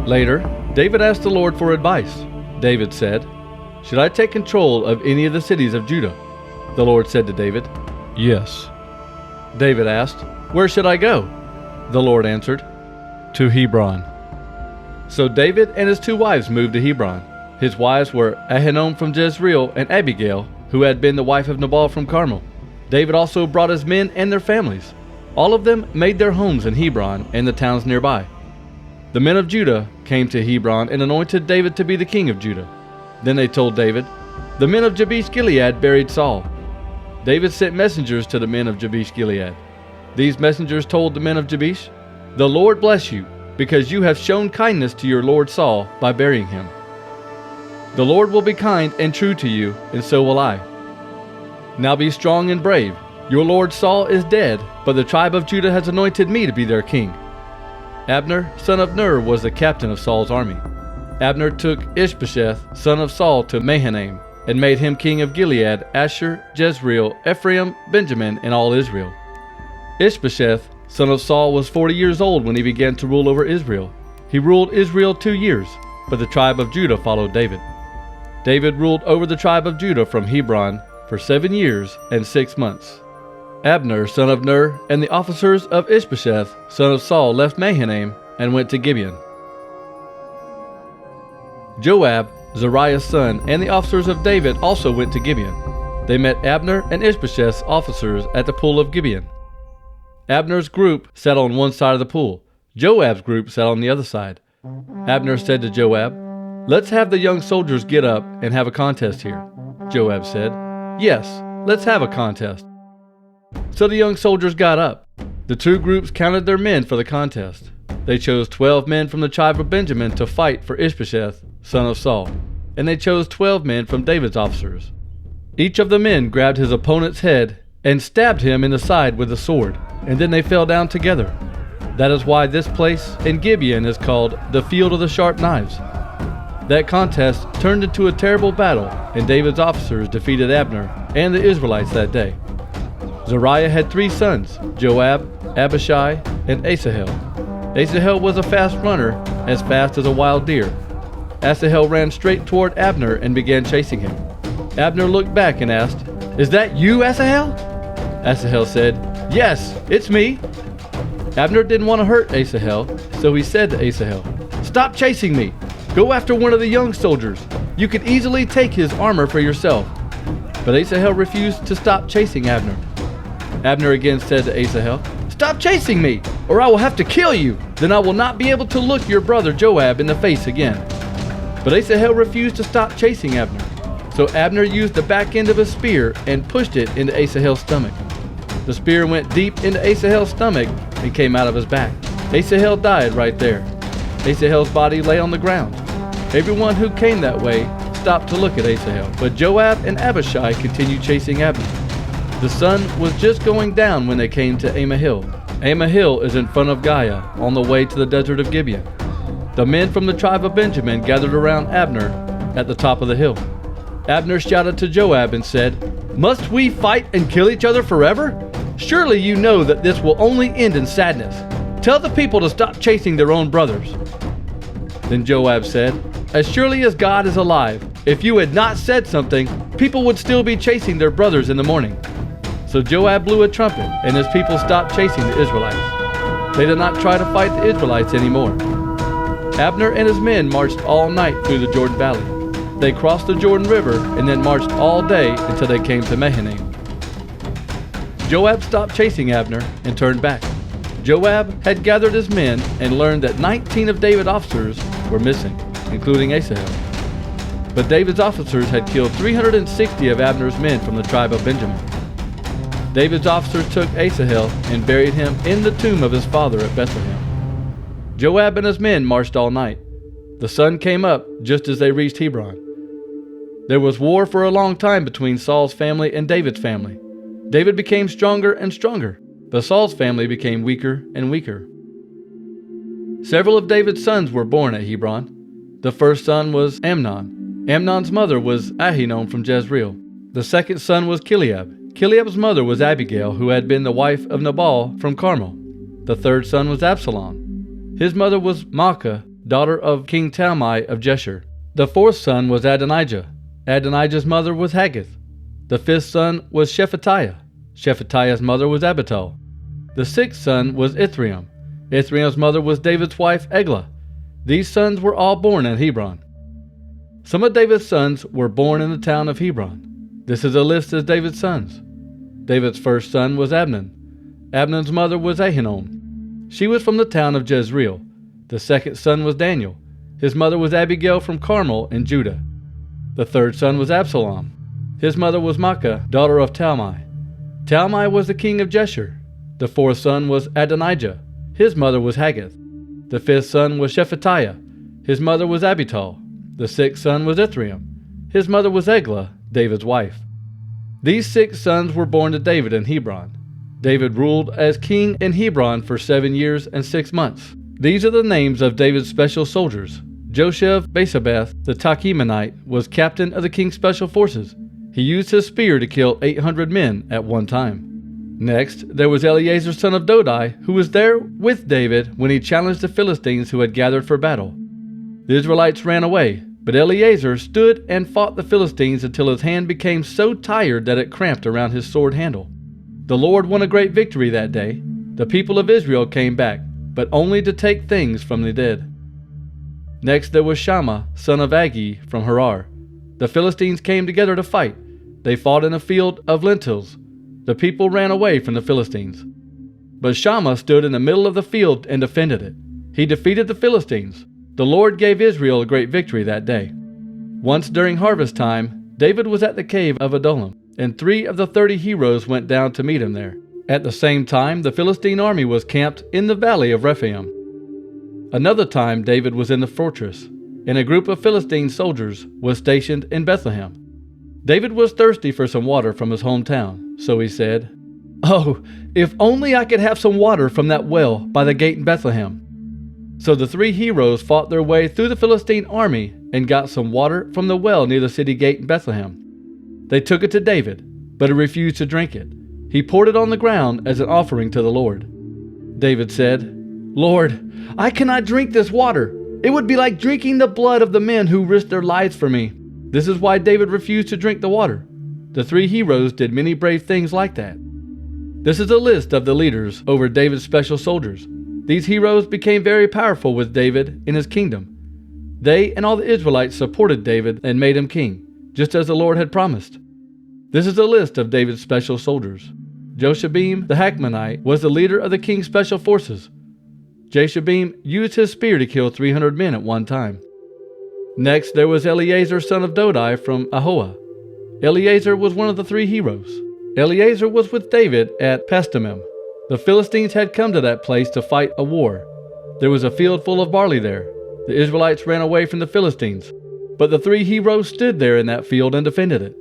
Later, David asked the Lord for advice. David said, "Should I take control of any of the cities of Judah?" The Lord said to David, "Yes." David asked, "Where should I go?" The Lord answered, "To Hebron." So David and his 2 wives moved to Hebron. His wives were Ahinoam from Jezreel and Abigail, who had been the wife of Nabal from Carmel. David also brought his men and their families. All of them made their homes in Hebron and the towns nearby. The men of Judah came to Hebron and anointed David to be the king of Judah. Then they told David, "The men of Jabesh-Gilead buried Saul." David sent messengers to the men of Jabesh-Gilead. These messengers told the men of Jabesh, "The Lord bless you, because you have shown kindness to your lord Saul by burying him. The Lord will be kind and true to you, and so will I. Now be strong and brave. Your lord Saul is dead, but the tribe of Judah has anointed me to be their king." Abner, son of Ner, was the captain of Saul's army. Abner took Ish-Bosheth, son of Saul, to Mahanaim, and made him king of Gilead, Asher, Jezreel, Ephraim, Benjamin, and all Israel. Ish-Bosheth, son of Saul, was 40 years old when he began to rule over Israel. He ruled Israel 2 years, but the tribe of Judah followed David. David ruled over the tribe of Judah from Hebron for 7 years and 6 months. Abner, son of Ner, and the officers of Ish-Bosheth, son of Saul, left Mahanaim and went to Gibeon. Joab, Zeruiah's son, and the officers of David also went to Gibeon. They met Abner and Ish-Bosheth's officers at the pool of Gibeon. Abner's group sat on one side of the pool. Joab's group sat on the other side. Abner said to Joab, "Let's have the young soldiers get up and have a contest here." Joab said, "Yes, let's have a contest." So the young soldiers got up. The 2 groups counted their men for the contest. They chose 12 men from the tribe of Benjamin to fight for Ish-Bosheth, son of Saul, and they chose 12 men from David's officers. Each of the men grabbed his opponent's head and stabbed him in the side with a sword, and then they fell down together. That is why this place in Gibeon is called the Field of the Sharp Knives. That contest turned into a terrible battle, and David's officers defeated Abner and the Israelites that day. Zeruiah had 3 sons, Joab, Abishai, and Asahel. Asahel was a fast runner, as fast as a wild deer. Asahel ran straight toward Abner and began chasing him. Abner looked back and asked, "Is that you, Asahel?" Asahel said, "Yes, it's me." Abner didn't want to hurt Asahel, so he said to Asahel, "Stop chasing me. Go after one of the young soldiers. You could easily take his armor for yourself." But Asahel refused to stop chasing Abner. Abner again said to Asahel, "Stop chasing me, or I will have to kill you. Then I will not be able to look your brother Joab in the face again." But Asahel refused to stop chasing Abner. So Abner used the back end of his spear and pushed it into Asahel's stomach. The spear went deep into Asahel's stomach and came out of his back. Asahel died right there. Asahel's body lay on the ground. Everyone who came that way stopped to look at Asahel, but Joab and Abishai continued chasing Abner. The sun was just going down when they came to Amah Hill. Amah Hill is in front of Giah, on the way to the desert of Gibeon. The men from the tribe of Benjamin gathered around Abner at the top of the hill. Abner shouted to Joab and said, "Must we fight and kill each other forever? Surely you know that this will only end in sadness. Tell the people to stop chasing their own brothers." Then Joab said, "As surely as God is alive, if you had not said something, people would still be chasing their brothers in the morning." So Joab blew a trumpet, and his people stopped chasing the Israelites. They did not try to fight the Israelites anymore. Abner and his men marched all night through the Jordan Valley. They crossed the Jordan River and then marched all day until they came to Mahanaim. Joab stopped chasing Abner and turned back. Joab had gathered his men and learned that 19 of David's officers were missing, including Asahel. But David's officers had killed 360 of Abner's men from the tribe of Benjamin. David's officers took Asahel and buried him in the tomb of his father at Bethlehem. Joab and his men marched all night. The sun came up just as they reached Hebron. There was war for a long time between Saul's family and David's family. David became stronger and stronger, but Saul's family became weaker and weaker. Several of David's sons were born at Hebron. The first son was Amnon. Amnon's mother was Ahinoam from Jezreel. The second son was Kileab. Kileab's mother was Abigail, who had been the wife of Nabal from Carmel. The third son was Absalom. His mother was Maacah, daughter of King Talmai of Jeshur. The fourth son was Adonijah. Adonijah's mother was Haggith. The fifth son was Shephatiah. Shephatiah's mother was Abital. The sixth son was Ithream. Ithream's mother was David's wife Eglah. These sons were all born in Hebron. Some of David's sons were born in the town of Hebron. This is a list of David's sons. David's first son was Abnon. Abnon's mother was Ahinoam. She was from the town of Jezreel. The second son was Daniel. His mother was Abigail from Carmel in Judah. The third son was Absalom. His mother was Maacah, daughter of Talmai. Talmai was the king of Jeshur. The fourth son was Adonijah. His mother was Haggith. The fifth son was Shephatiah. His mother was Abital. The sixth son was Ithream. His mother was Eglah, David's wife. These 6 sons were born to David in Hebron. David ruled as king in Hebron for 7 years and 6 months. These are the names of David's special soldiers. Josheb-Basshebeth, the Tachemonite, was captain of the king's special forces. He used his spear to kill 800 men at one time. Next, there was Eleazar son of Dodai, who was there with David when he challenged the Philistines who had gathered for battle. The Israelites ran away, but Eleazar stood and fought the Philistines until his hand became so tired that it cramped around his sword handle. The Lord won a great victory that day. The people of Israel came back, but only to take things from the dead. Next there was Shammah, son of Agi, from Harar. The Philistines came together to fight. They fought in a field of lentils. The people ran away from the Philistines. But Shammah stood in the middle of the field and defended it. He defeated the Philistines. The Lord gave Israel a great victory that day. Once during harvest time, David was at the cave of Adullam, and 3 of the 30 heroes went down to meet him there. At the same time, the Philistine army was camped in the valley of Rephaim. Another time, David was in the fortress, and a group of Philistine soldiers was stationed in Bethlehem. David was thirsty for some water from his hometown, so he said, "Oh, if only I could have some water from that well by the gate in Bethlehem." So the 3 heroes fought their way through the Philistine army and got some water from the well near the city gate in Bethlehem. They took it to David, but he refused to drink it. He poured it on the ground as an offering to the Lord. David said, "Lord, I cannot drink this water. It would be like drinking the blood of the men who risked their lives for me." This is why David refused to drink the water. The 3 heroes did many brave things like that. This is a list of the leaders over David's special soldiers. These heroes became very powerful with David in his kingdom. They and all the Israelites supported David and made him king, just as the Lord had promised. This is a list of David's special soldiers. Joshabim the Hachmonite was the leader of the king's special forces. Jashabim used his spear to kill 300 men at one time. Next, there was Eleazar son of Dodai from Ahoah. Eleazar was one of the 3 heroes. Eleazar was with David at Pasdammim. The Philistines had come to that place to fight a war. There was a field full of barley there. The Israelites ran away from the Philistines, but the 3 heroes stood there in that field and defended it.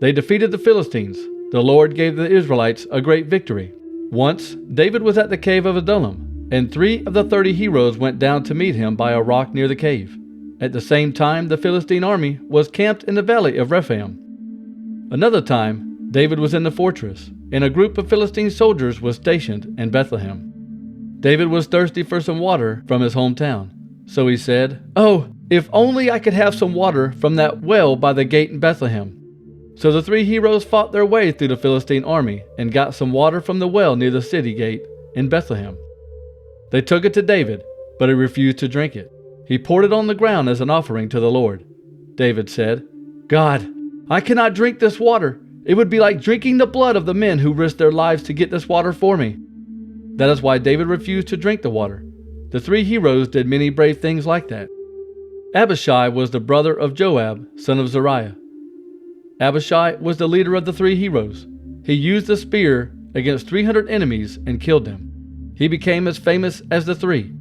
They defeated the Philistines. The Lord gave the Israelites a great victory. Once, David was at the cave of Adullam, and 3 of the 30 heroes went down to meet him by a rock near the cave. At the same time, the Philistine army was camped in the valley of Rephaim. Another time, David was in the fortress, and a group of Philistine soldiers was stationed in Bethlehem. David was thirsty for some water from his hometown, so he said, "Oh, if only I could have some water from that well by the gate in Bethlehem." So the 3 heroes fought their way through the Philistine army and got some water from the well near the city gate in Bethlehem. They took it to David, but he refused to drink it. He poured it on the ground as an offering to the Lord. David said, "God, I cannot drink this water. It would be like drinking the blood of the men who risked their lives to get this water for me." That is why David refused to drink the water. The 3 heroes did many brave things like that. Abishai was the brother of Joab, son of Zeruiah. Abishai was the leader of the 3 heroes. He used the spear against 300 enemies and killed them. He became as famous as the 3.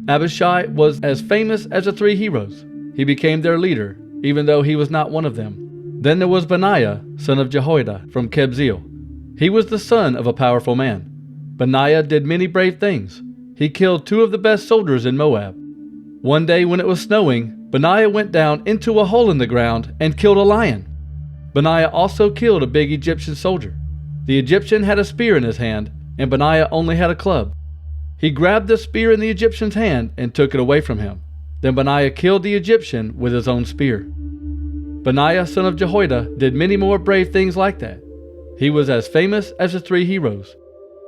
Abishai was as famous as the 3 heroes. He became their leader, even though he was not one of them. Then there was Benaiah, son of Jehoiada, from Kebzeel. He was the son of a powerful man. Benaiah did many brave things. He killed 2 of the best soldiers in Moab. One day when it was snowing, Benaiah went down into a hole in the ground and killed a lion. Benaiah also killed a big Egyptian soldier. The Egyptian had a spear in his hand, and Benaiah only had a club. He grabbed the spear in the Egyptian's hand and took it away from him. Then Benaiah killed the Egyptian with his own spear. Benaiah, son of Jehoiada, did many more brave things like that. He was as famous as the 3 heroes.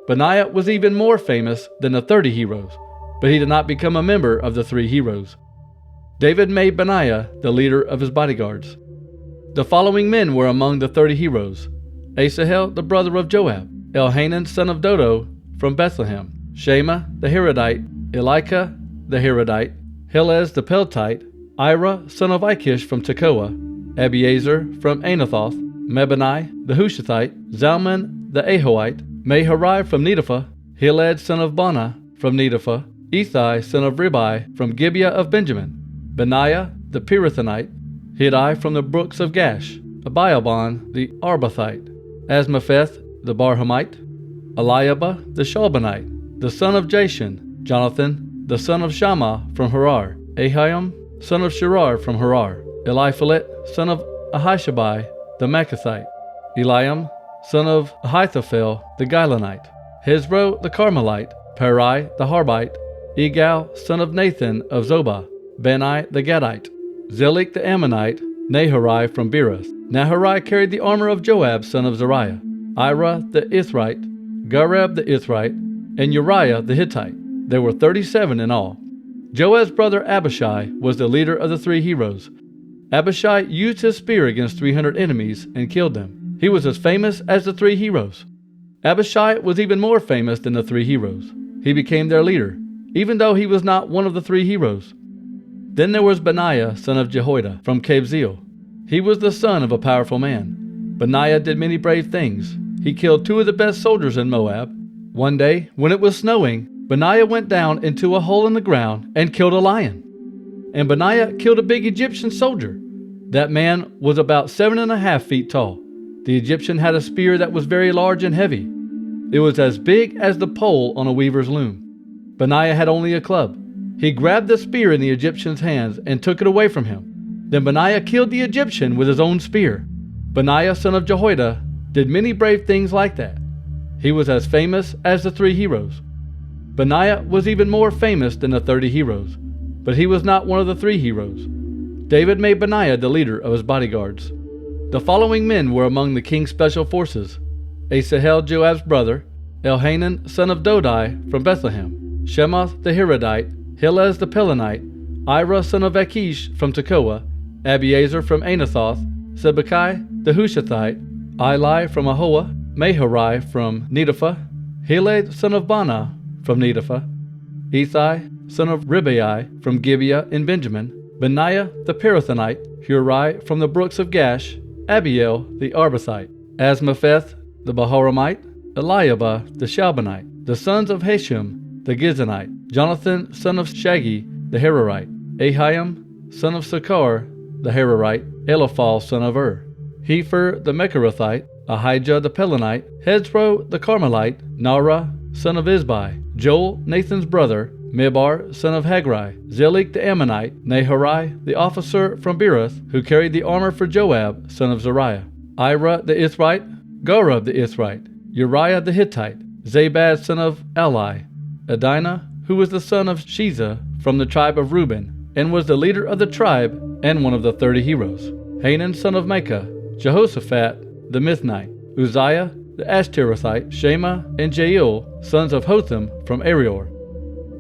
Benaiah was even more famous than the 30 heroes, but he did not become a member of the 3 heroes. David made Benaiah the leader of his bodyguards. The following men were among the 30 heroes: Asahel, the brother of Joab, Elhanan, son of Dodo, from Bethlehem, Shema, the Harodite, Elika, the Harodite, Helez, the Peltite, Ira, son of Ikish, from Tekoa, Abiezer, from Anathoth, Mebani, the Hushathite, Zalman, the Ahoite, Maharai, from Netopha, Heled, son of Bana, from Netopha, Ethai, son of Ribai, from Gibeah of Benjamin, Benaiah, the Pirathonite, Hiddai, from the brooks of Gash, Abiaban, the Arbathite, Asmapheth, the Barhamite, Eliabah, the Shalbanite, the son of Jashan, Jonathan, the son of Shammah, from Harar, Ahiam, son of Shirar, from Harar, Eliphalet, son of Ahishabai, the Machathite, Eliam, son of Ahithophel, the Gilonite, Hezro, the Carmelite, Parai, the Harbite, Egal, son of Nathan, of Zobah, Bani, the Gadite, Zelik, the Ammonite, Naharai, from Beeroth. Naharai carried the armor of Joab, son of Zeruiah, Ira, the Ithrite, Gareb, the Ithrite, and Uriah, the Hittite. There were 37 in all. Joab's brother Abishai was the leader of the 3 heroes. Abishai used his spear against 300 enemies and killed them. He was as famous as the 3 heroes. Abishai was even more famous than the 3 heroes. He became their leader, even though he was not one of the 3 heroes. Then there was Benaiah, son of Jehoiada, from Kabzeel. He was the son of a powerful man. Benaiah did many brave things. He killed 2 of the best soldiers in Moab. One day, when it was snowing, Benaiah went down into a hole in the ground and killed a lion. And Benaiah killed a big Egyptian soldier. That man was about 7.5 feet tall. The Egyptian had a spear that was very large and heavy. It was as big as the pole on a weaver's loom. Benaiah had only a club. He grabbed the spear in the Egyptian's hands and took it away from him. Then Benaiah killed the Egyptian with his own spear. Benaiah, son of Jehoiada, did many brave things like that. He was as famous as the 3 heroes. Benaiah was even more famous than the 30 heroes, but he was not one of the 3 heroes. David made Benaiah the leader of his bodyguards. The following men were among the king's special forces: Asahel, Joab's brother, Elhanan, son of Dodai, from Bethlehem, Shemoth, the Harodite, Helez, the Pelonite, Ira, son of Akish, from Tekoa, Abiezer, from Anathoth, Sibbecai, the Hushathite, Eli, from Ahoah, Maharai, from Netopha, Heled, son of Bana, from Netopha, Ethai, son of Ribai, from Gibeah in Benjamin, Benaiah, the Pirathonite, Hurai, from the brooks of Gash, Abiel, the Arbathite, Asmapheth, the Bahoramite, Eliabah, the Shalbanite, the sons of Hashem, the Gizonite, Jonathan, son of Shagi, the Hararite, Ahiam, son of Sakar, the Hararite, Eliphal, son of Hefer, the Mecharathite, Ahijah, the Pelonite, Hezro, the Carmelite, Nara, son of Isbai, Joel, Nathan's brother, Mibar, son of Hagri, Zelik, the Ammonite, Naharai, the officer from Beeroth, who carried the armor for Joab, son of Zeruiah, Ira, the Ithrite, Gareb, the Ithrite, Uriah, the Hittite, Zabad, son of Eli, Adinah, who was the son of Sheza, from the tribe of Reuben, and was the leader of the tribe and one of the 30 heroes, Hanan, son of Maacah, Jehoshaphat, the Mithnite, Uzziah, the Ashterothite, Shema, and Jael, sons of Hotham, from Arior,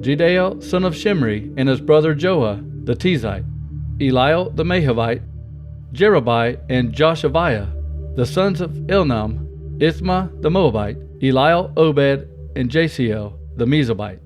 Jedael, son of Shimri, and his brother Joah, the Tizite, Eliel, the Mahavite, Jerubai, and Joshaviah, the sons of Elnam, Ithma, the Moabite, Eliel, Obed, and Jasiel, the Mezobite.